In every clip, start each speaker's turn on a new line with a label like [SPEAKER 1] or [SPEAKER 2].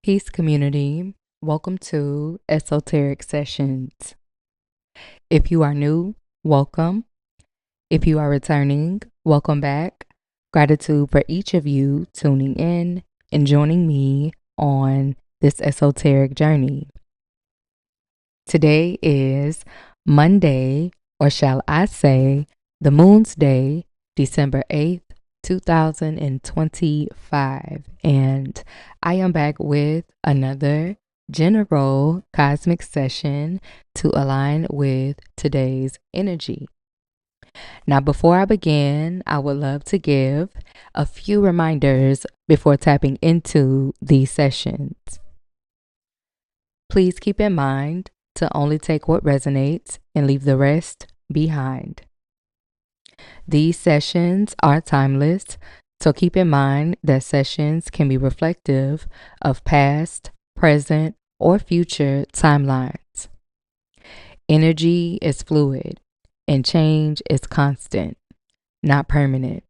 [SPEAKER 1] Peace community, welcome to Esoteric Sessions. If you are new, welcome. If you are returning, welcome back. Gratitude for each of you tuning in and joining me on this esoteric journey. Today is Monday, or shall I say, the Moon's Day, December 8th, 2025. And I am back with another general cosmic session to align with today's energy. Now, before I begin, I would love to give a few reminders before tapping into these sessions. Please keep in mind to only take what resonates and leave the rest behind. These sessions are timeless, so keep in mind that sessions can be reflective of past, present, or future timelines. Energy is fluid and change is constant, not permanent.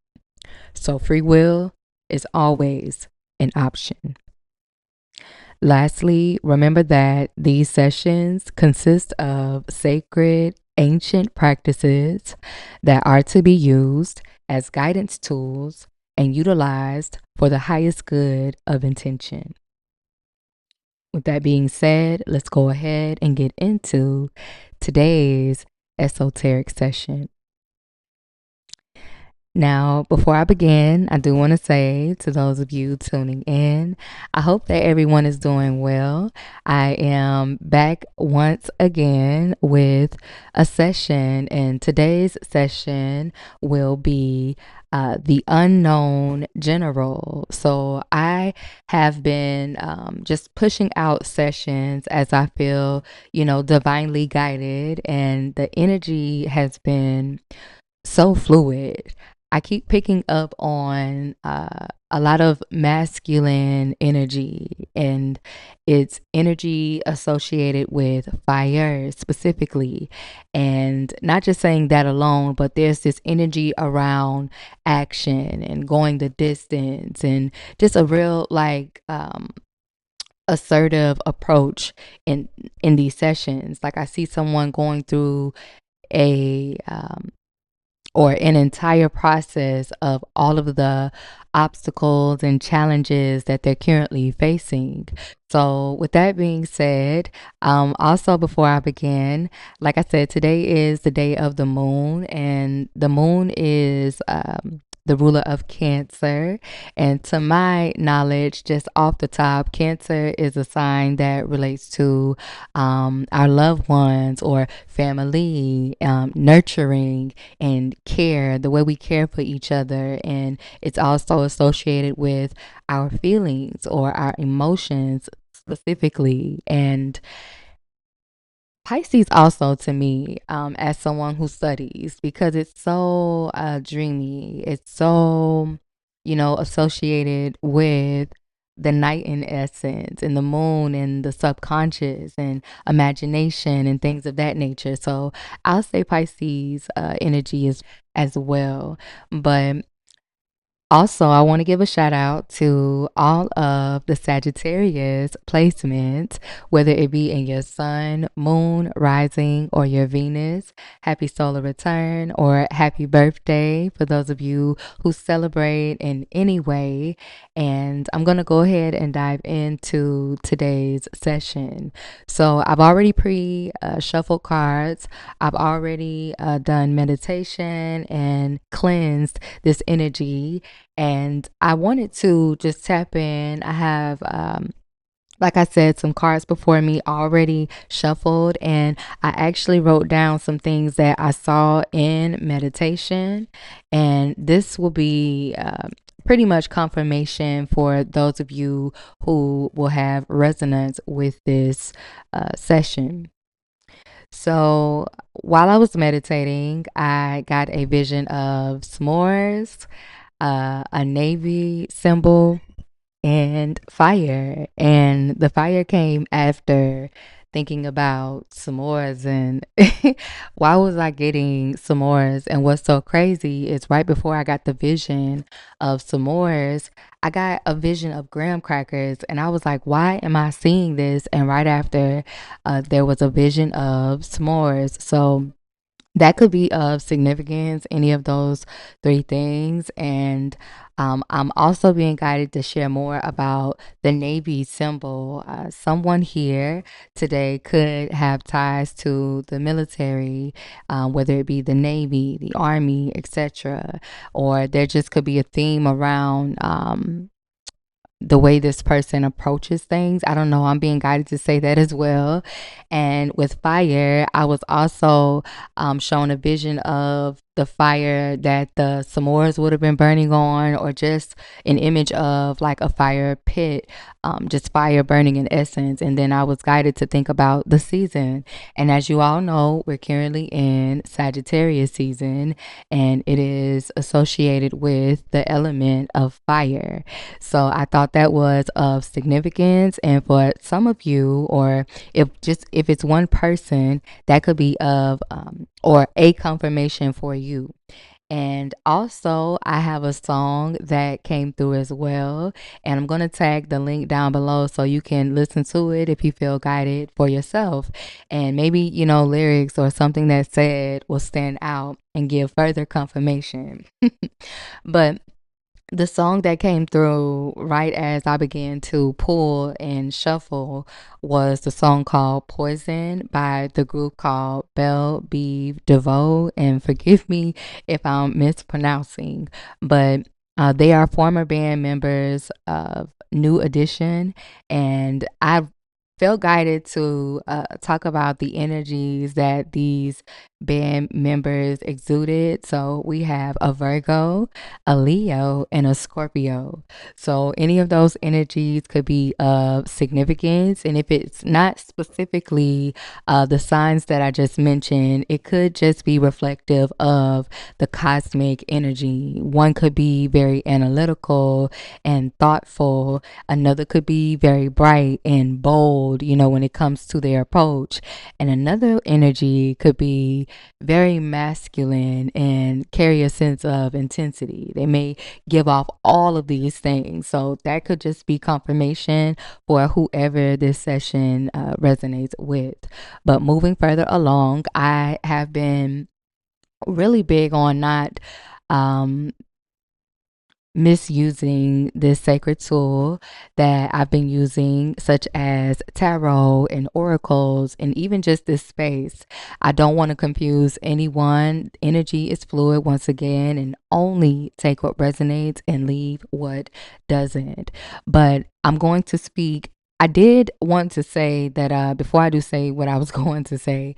[SPEAKER 1] So free will is always an option. Lastly, remember that these sessions consist of sacred, ancient practices that are to be used as guidance tools and utilized for the highest good of intention. With that being said, let's go ahead and get into today's esoteric session. Now, before I begin, I do want to say to those of you tuning in, I hope that everyone is doing well. I am back once again with a session, and today's session will be the unknown general. So I have been just pushing out sessions as I feel, divinely guided, and the energy has been so fluid. I keep picking up on a lot of masculine energy, and it's energy associated with fire specifically. And not just saying that alone, but there's this energy around action and going the distance and just a real assertive approach in these sessions. Like I see someone going through a or an entire process of all of the obstacles and challenges that they're currently facing. So with that being said, also before I begin, like I said, today is the day of the moon, and the moon is the ruler of Cancer. And to my knowledge, just off the top, Cancer is a sign that relates to our loved ones or family, nurturing and care, the way we care for each other. And it's also associated with our feelings or our emotions specifically. And Pisces also, to me, as someone who studies, because it's so dreamy, it's so, associated with the night in essence and the moon and the subconscious and imagination and things of that nature. So I'll say Pisces energy is as well. But also, I want to give a shout out to all of the Sagittarius placements, whether it be in your sun, moon, rising, or your Venus. Happy solar return or happy birthday for those of you who celebrate in any way. And I'm going to go ahead and dive into today's session. So I've already shuffled cards. I've already done meditation and cleansed this energy. And I wanted to just tap in. I have, like I said, some cards before me already shuffled, and I actually wrote down some things that I saw in meditation. And this will be pretty much confirmation for those of you who will have resonance with this session. So while I was meditating, I got a vision of s'mores, a navy symbol, and fire. And the fire came after thinking about s'mores and why was I getting s'mores? And what's so crazy is right before I got the vision of s'mores, I got a vision of graham crackers, and I was like, why am I seeing this? And right after, there was a vision of s'mores. So that could be of significance, any of those three things. And I'm also being guided to share more about the Navy symbol. Someone here today could have ties to the military, whether it be the Navy, the Army, etc. Or there just could be a theme around the way this person approaches things. I don't know. I'm being guided to say that as well. And with fire, I was also shown a vision of the fire that the s'mores would have been burning on, or just an image of like a fire pit, just fire burning in essence. And then I was guided to think about the season. And as you all know, we're currently in Sagittarius season, and it is associated with the element of fire. So I thought that was of significance. And for some of you, or if it's one person, that could be of or a confirmation for you. And also, I have a song that came through as well. And I'm going to tag the link down below so you can listen to it if you feel guided for yourself. And maybe, lyrics or something that said will stand out and give further confirmation. But the song that came through right as I began to pull and shuffle was the song called Poison by the group called Belle Biv DeVoe. And forgive me if I'm mispronouncing, but they are former band members of New Edition. And I felt guided to talk about the energies that these band members exuded. So we have a Virgo, a Leo, and a Scorpio. So any of those energies could be of significance. And if it's not specifically the signs that I just mentioned, it could just be reflective of the cosmic energy. One could be very analytical and thoughtful. Another could be very bright and bold, when it comes to their approach. And another energy could be very masculine and carry a sense of intensity. They may give off all of these things. So that could just be confirmation for whoever this session resonates with. But moving further along, I have been really big on not misusing this sacred tool that I've been using, such as tarot and oracles, and even just this space. I don't want to confuse anyone. Energy is fluid once again, and only take what resonates and leave what doesn't. But I'm going to speak. I did want to say that before I do say what I was going to say,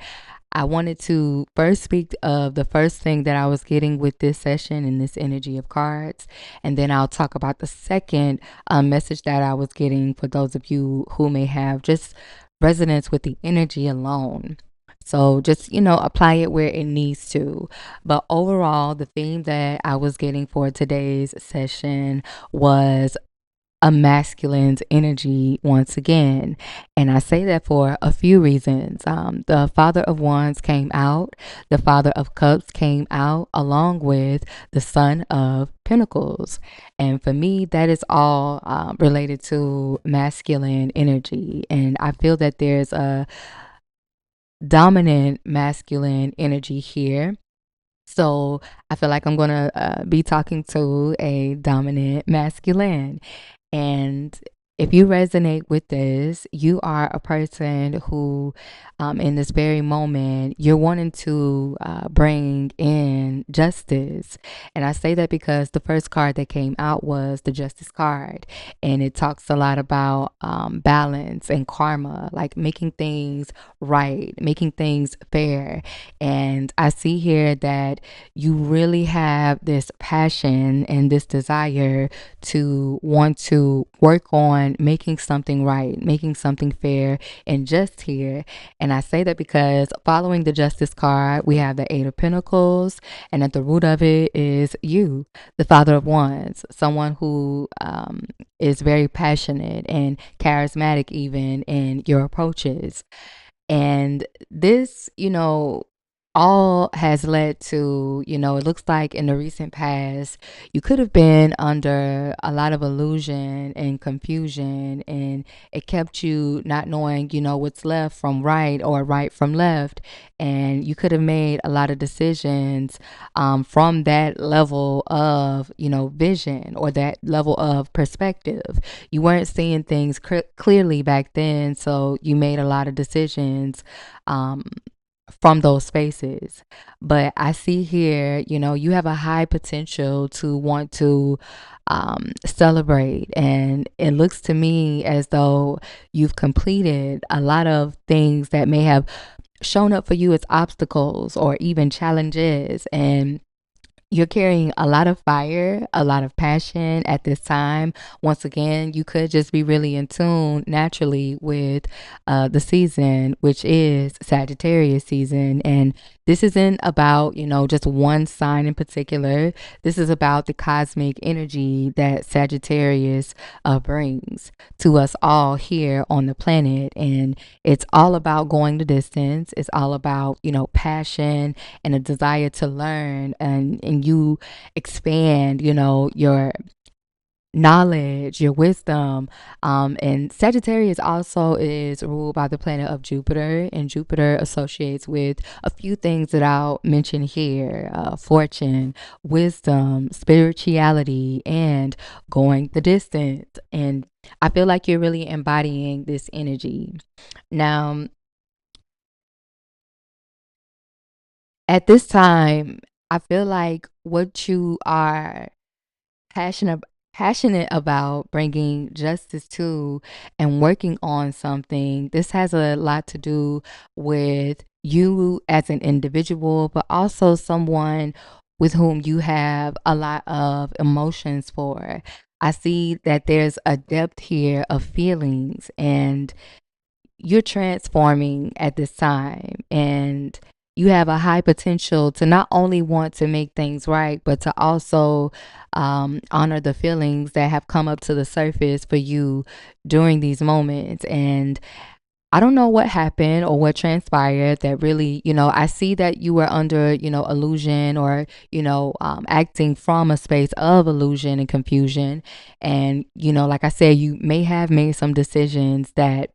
[SPEAKER 1] I wanted to first speak of the first thing that I was getting with this session and this energy of cards. And then I'll talk about the second message that I was getting for those of you who may have just resonance with the energy alone. So just, apply it where it needs to. But overall, the theme that I was getting for today's session was a masculine's energy once again. And I say that for a few reasons. The Father of Wands came out, the Father of Cups came out, along with the Son of Pentacles. And for me, that is all related to masculine energy. And I feel that there's a dominant masculine energy here. So I feel like I'm going to be talking to a dominant masculine. And if you resonate with this, you are a person who, in this very moment, you're wanting to bring in justice. And I say that because the first card that came out was the Justice card. And it talks a lot about balance and karma, like making things right, making things fair. And I see here that you really have this passion and this desire to want to work on making something right, making something fair and just here. And I say that because following the Justice card, we have the Eight of Pentacles, and at the root of it is you, the Father of Wands, someone who is very passionate and charismatic even in your approaches. And this, all has led to, it looks like in the recent past, you could have been under a lot of illusion and confusion, and it kept you not knowing, what's left from right or right from left. And you could have made a lot of decisions from that level of, vision or that level of perspective. You weren't seeing things clearly back then, so you made a lot of decisions from those spaces. But I see here, you have a high potential to want to celebrate. And it looks to me as though you've completed a lot of things that may have shown up for you as obstacles or even challenges. And you're carrying a lot of fire, a lot of passion at this time. Once again, you could just be really in tune naturally with the season, which is Sagittarius season. And this isn't about, just one sign in particular. This is about the cosmic energy that Sagittarius brings to us all here on the planet. And it's all about going the distance. It's all about, passion and a desire to learn, and you expand, your knowledge, your wisdom. And Sagittarius also is ruled by the planet of Jupiter, and Jupiter associates with a few things that I'll mention here: fortune, wisdom, spirituality, and going the distance. And I feel like you're really embodying this energy. Now, at this time, I feel like what you are passionate passionate about bringing justice to and working on something. This has a lot to do with you as an individual, but also someone with whom you have a lot of emotions for. I see that there's a depth here of feelings, and you're transforming at this time, and you have a high potential to not only want to make things right, but to also honor the feelings that have come up to the surface for you during these moments. And I don't know what happened or what transpired that really, I see that you were under, illusion, or, acting from a space of illusion and confusion. And, like I said, you may have made some decisions that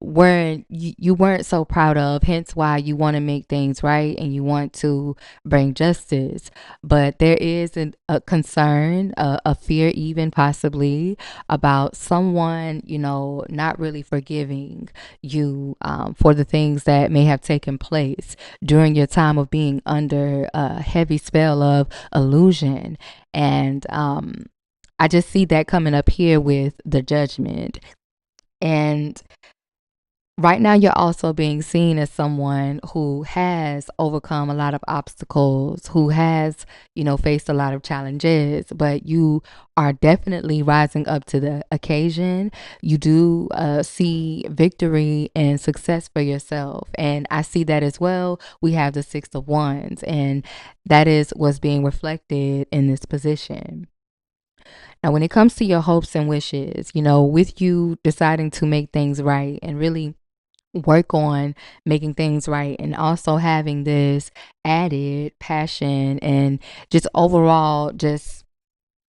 [SPEAKER 1] you weren't so proud of, hence why you want to make things right and you want to bring justice. But there is a concern, a fear, even possibly, about someone, not really forgiving you for the things that may have taken place during your time of being under a heavy spell of illusion. And I just see that coming up here with the judgment. And right now, you're also being seen as someone who has overcome a lot of obstacles, who has, faced a lot of challenges, but you are definitely rising up to the occasion. You do see victory and success for yourself. And I see that as well. We have the Six of Wands, and that is what's being reflected in this position. Now, when it comes to your hopes and wishes, with you deciding to make things right and really work on making things right, and also having this added passion and just overall just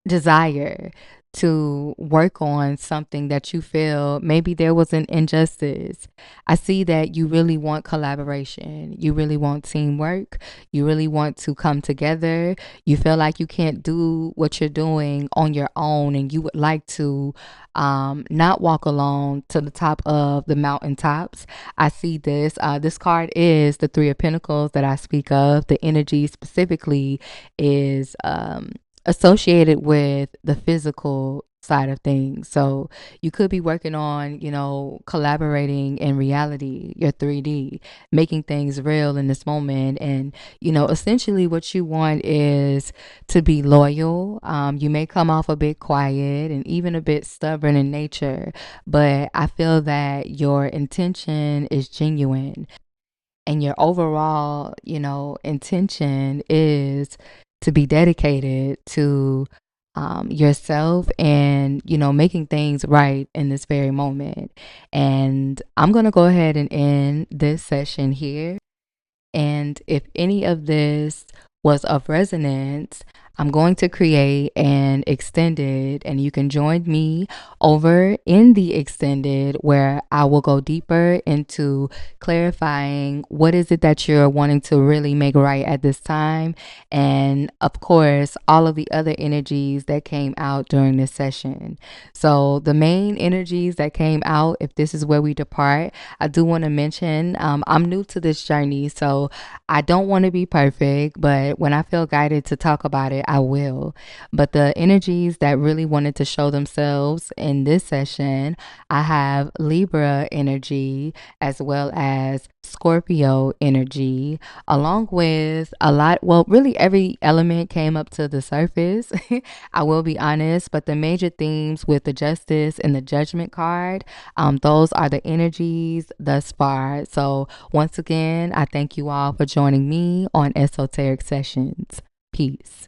[SPEAKER 1] desire to work on something that you feel maybe there was an injustice. I see that you really want collaboration. You really want teamwork. You really want to come together. You feel like you can't do what you're doing on your own, and you would like to not walk alone to the top of the mountaintops. I see this. This card is the Three of Pentacles that I speak of. The energy specifically is associated with the physical side of things. So you could be working on, collaborating in reality, your 3D, making things real in this moment. And, essentially what you want is to be loyal. You may come off a bit quiet and even a bit stubborn in nature, but I feel that your intention is genuine, and your overall, intention is to be dedicated to yourself and, making things right in this very moment. And I'm going to go ahead and end this session here. And if any of this was of resonance, I'm going to create an extended, and you can join me over in the extended where I will go deeper into clarifying what is it that you're wanting to really make right at this time. And of course, all of the other energies that came out during this session. So the main energies that came out, if this is where we depart, I do want to mention I'm new to this journey, so I don't want to be perfect, but when I feel guided to talk about it, I will. But the energies that really wanted to show themselves in this session, I have Libra energy as well as Scorpio energy, along with a lot. Well, really, every element came up to the surface. I will be honest, but the major themes with the Justice and the Judgment card, those are the energies thus far. So once again, I thank you all for joining me on Esoteric Sessions. Peace.